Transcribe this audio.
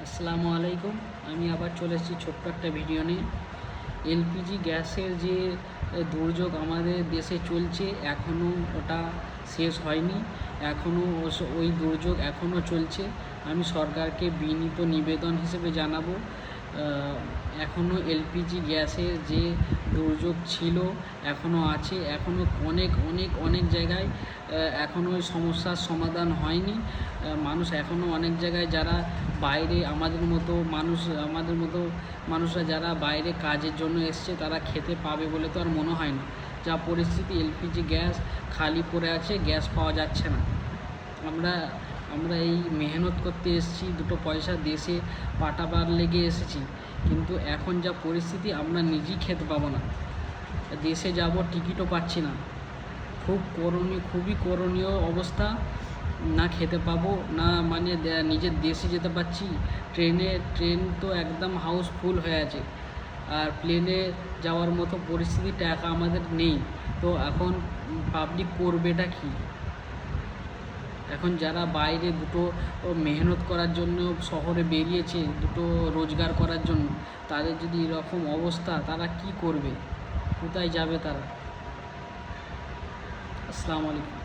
আসসালামু আলাইকুম। আমি আবার চলে এসেছি ছোট্ট একটা ভিডিও নিয়ে। এলপিজি গ্যাসের যে দুর্যোগ আমাদের দেশে চলছে, এখনও ওটা শেষ হয়নি। এখনও ওই দুর্যোগ এখনও চলছে। আমি সরকারকে বিনীত নিবেদন হিসেবে জানাবো, এখনও এলপিজি গ্যাসের যে দুর্যোগ ছিল এখনও আছে। এখনও অনেক জায়গায় এখনও ওই সমস্যার সমাধান হয়নি। মানুষ এখনও অনেক জায়গায় যারা বাইরে আমাদের মতো মানুষরা যারা বাইরে কাজের জন্য এসছে, তারা খেতে পাবে বলে তো আর মনে হয় না। যা পরিস্থিতি, এলপিজি গ্যাস খালি পড়ে আছে, গ্যাস পাওয়া যাচ্ছে না। আমরা এই মেহনত করতে এসেছি, দুটো পয়সা দেশে পাঠাবার লেগে এসেছি, কিন্তু এখন যা পরিস্থিতি আমরা নিজেই খেতে পাবো না। দেশে যাব, টিকিটও পাচ্ছি না। খুবই করণীয় অবস্থা। না খেতে পাবো, না নিজের দেশে যেতে পারছি। ট্রেন তো একদম হাউসফুল হয়ে আছে, আর প্লেনে যাওয়ার মতো পরিস্থিতি, টাকা আমাদের নেই। তো এখন পাবলিক করবেটা কি? এখন যারা বাইরে দুটো মেহনত করার জন্য শহরে বেরিয়েছে, দুটো রোজগার করার জন্য, তাদের যদি এরকম অবস্থা, তারা কি করবে? কোথায় যাবে তারা? আসসালামু আলাইকুম।